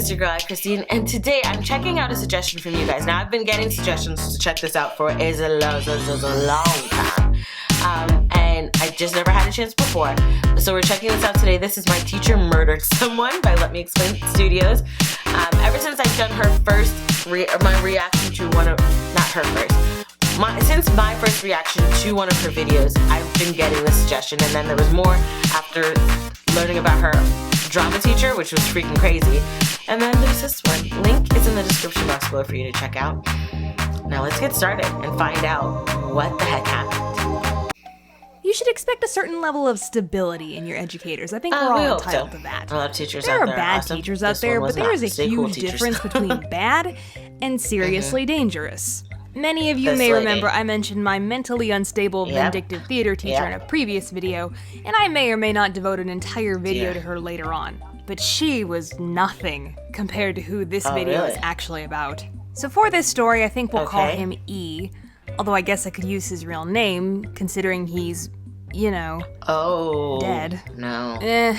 it's your girl AyChristene, and today I'm checking out a suggestion from you guys. Now, I've been getting suggestions to check this out for a long time, and I just never had a chance before. So we're checking this out today. This is My Teacher Murdered Someone by Let Me Explain Studios. Ever since I've done her first, my reaction to one of, not her first, since my first reaction to one of her videos, I've been getting this suggestion, and then there was more after learning about her drama teacher, which was freaking crazy. And then there's this one. Link is in the description box below for you to check out. Now let's get started and find out what the heck happened. You should expect a certain level of stability in your educators. I think we're all entitled to that. A lot of teachers there out are there bad awesome. teachers out This there, one was but there is a not. Stay huge cool, teachers. difference between bad and seriously dangerous. Many of you This may lady. remember I mentioned my mentally unstable, vindictive theater teacher in a previous video, and I may or may not devote an entire video to her later on. But she was nothing compared to who this video is actually about. So for this story, I think we'll call him E, although I guess I could use his real name, considering he's, you know, dead. No.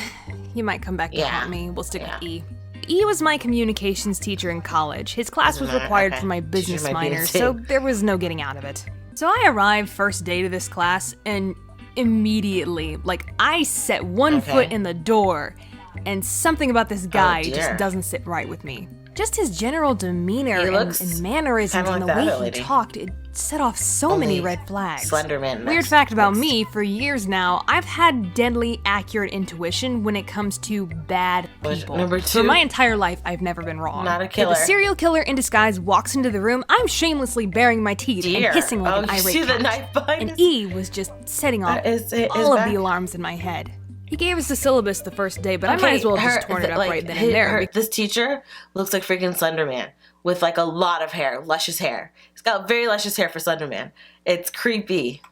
He might come back to haunt me. We'll stick with E. E was my communications teacher in college. His class was required for my business minor, so there was no getting out of it. So I arrived first day to this class, and immediately, like, I set one foot in the door, and something about this guy just doesn't sit right with me. Just his general demeanor and mannerisms and the way he talked, it set off so many red flags. Slenderman. Weird fact about me, for years now, I've had deadly accurate intuition when it comes to bad people. Number 2? For my entire life, I've never been wrong. Not a killer. If a serial killer in disguise walks into the room, I'm shamelessly baring my teeth and hissing like an irate cat. Knife behind And E was just setting off all of the alarms in my head. He gave us the syllabus the first day, but I might as well have just torn it up right then and there. This teacher looks like freaking Slenderman with like a lot of hair, luscious hair. He's got very luscious hair for Slenderman. It's creepy.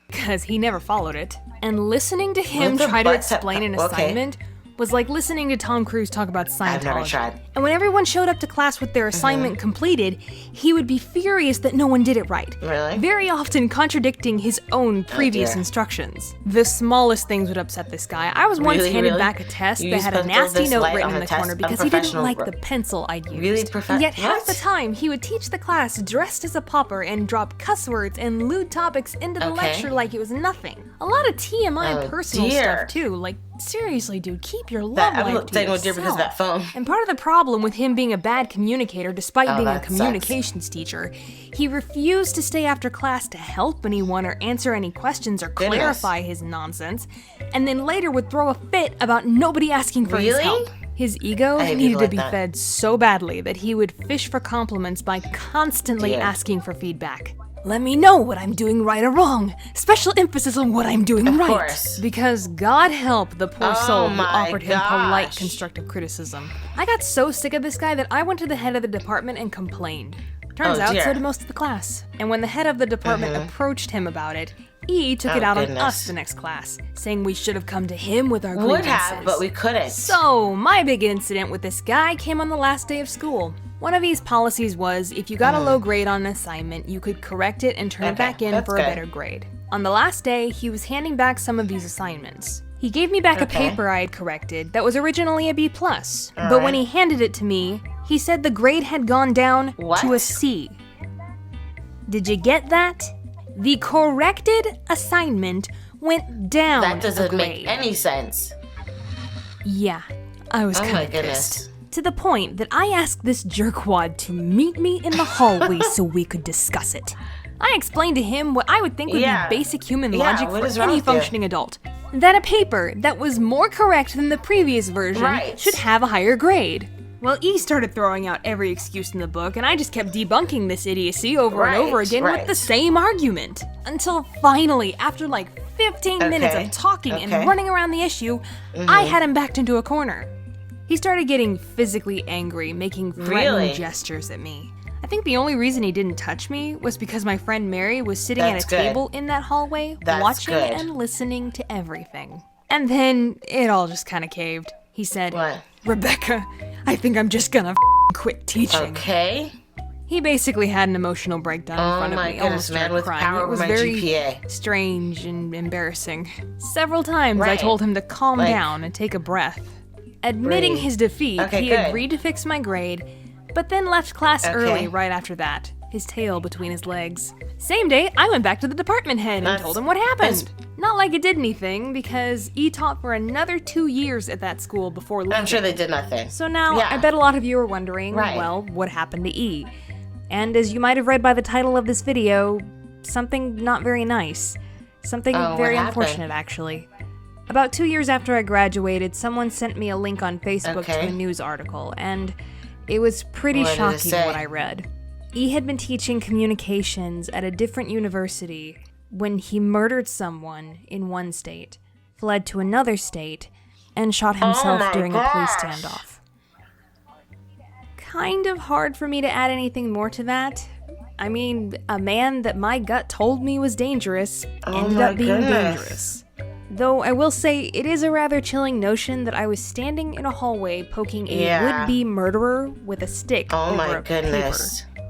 Because he never followed it. And listening to him try to explain an assignment was like listening to Tom Cruise talk about Scientology. I've never tried. And when everyone showed up to class with their assignment completed, he would be furious that no one did it right. Really? Very often contradicting his own previous instructions. The smallest things would upset this guy. I was once handed back a test that had a nasty note written in the corner because he didn't like the pencil I'd used. And yet half the time, he would teach the class dressed as a pauper and drop cuss words and lewd topics into the lecture like it was nothing. A lot of TMI personal stuff too, like seriously, dude, keep your love life to yourself. Because of that phone. And part of the problem with him being a bad communicator, despite being a communications teacher, he refused to stay after class to help anyone or answer any questions or clarify his nonsense, and then later would throw a fit about nobody asking for his help. His ego needed to be fed so badly that he would fish for compliments by constantly asking for feedback. Let me know what I'm doing right or wrong. Special emphasis on what I'm doing right. Of course. Because God help the poor soul who offered him polite constructive criticism. I got so sick of this guy that I went to the head of the department and complained. Turns out so did most of the class. And when the head of the department approached him about it, E took it out on us the next class, saying we should have come to him with our grievances. Would have, but we couldn't. So, my big incident with this guy came on the last day of school. One of these policies was, if you got a low grade on an assignment, you could correct it and turn it back in for a better grade. On the last day, he was handing back some of these assignments. He gave me back a paper I had corrected that was originally a B+, but when he handed it to me, he said the grade had gone down to a C. Did you get that? The corrected assignment went down That doesn't a grade. make any sense. Yeah, I was kind of pissed. To the point that I asked this jerkwad to meet me in the hallway so we could discuss it. I explained to him what I would think would be basic human logic for any functioning adult. That a paper that was more correct than the previous version should have a higher grade. Well, E started throwing out every excuse in the book, and I just kept debunking this idiocy over and over again with the same argument. Until finally, after like 15 minutes of talking and running around the issue, I had him backed into a corner. He started getting physically angry, making threatening gestures at me. I think the only reason he didn't touch me was because my friend Mary was sitting at a table in that hallway, watching and listening to everything. And then it all just kind of caved. He said, Rebecca, I think I'm just gonna quit teaching. He basically had an emotional breakdown in front of me, almost started crying. It was very strange and embarrassing. Several times I told him to calm down and take a breath. Admitting his defeat, he agreed to fix my grade, but then left class early right after that, his tail between his legs. Same day, I went back to the department head and told him what happened. Not like it did anything, because E taught for another 2 years at that school before leaving. I'm sure they did nothing. So now, I bet a lot of you are wondering, well, what happened to E? And as you might have read by the title of this video, something not very nice. Something very unfortunate, actually. About 2 years after I graduated, someone sent me a link on Facebook to a news article, and it was pretty shocking what I read. E had been teaching communications at a different university when he murdered someone in one state, fled to another state, and shot himself during a police standoff. Kind of hard for me to add anything more to that. I mean, a man that my gut told me was dangerous ended up being dangerous. Though I will say, it is a rather chilling notion that I was standing in a hallway poking a would-be murderer with a stick over a paper.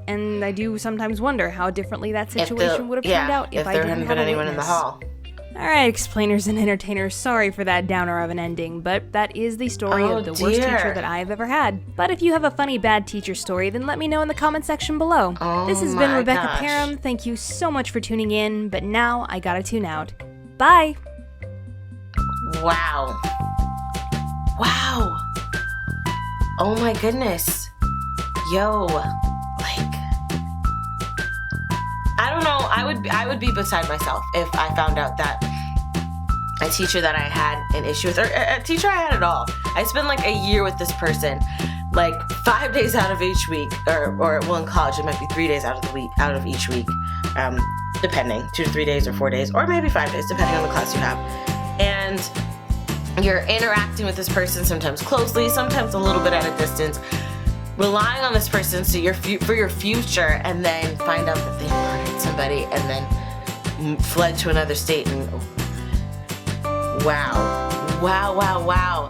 And I do sometimes wonder how differently that situation would have turned out if I didn't have anyone in the hall. Alright, explainers and entertainers, sorry for that downer of an ending, but that is the story of the worst teacher that I have ever had. But if you have a funny bad teacher story, then let me know in the comment section below. This has been Rebecca Parham, thank you so much for tuning in, but now I gotta tune out. Bye! Wow. Wow. Oh my goodness. Yo. I don't know, I would be beside myself if I found out that a teacher that I had an issue with, or a teacher I had at all. I spent like a year with this person, like 5 days out of each week, or well, in college it might be 3 days out of each week, depending, 2 to 3 days or 4 days, or maybe 5 days, depending on the class you have. And you're interacting with this person sometimes closely, sometimes a little bit at a distance, relying on this person for your future, and then find out that they murdered somebody and then fled to another state. And wow.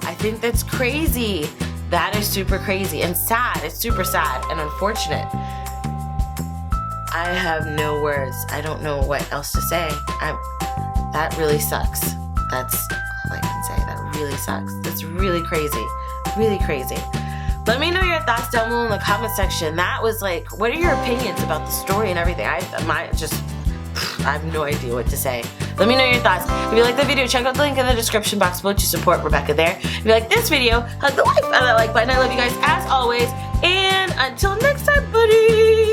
I think that's crazy. That is super crazy and sad. It's super sad and unfortunate. I have no words. I don't know what else to say. That really sucks. That's all I can say. That really sucks. That's really crazy. Really crazy. Let me know your thoughts down below in the comment section. That was like, what are your opinions about the story and everything? I have no idea what to say. Let me know your thoughts. If you like the video, check out the link in the description box below to support Rebecca there. If you like this video, hug the like button. I love you guys as always. And until next time, buddy.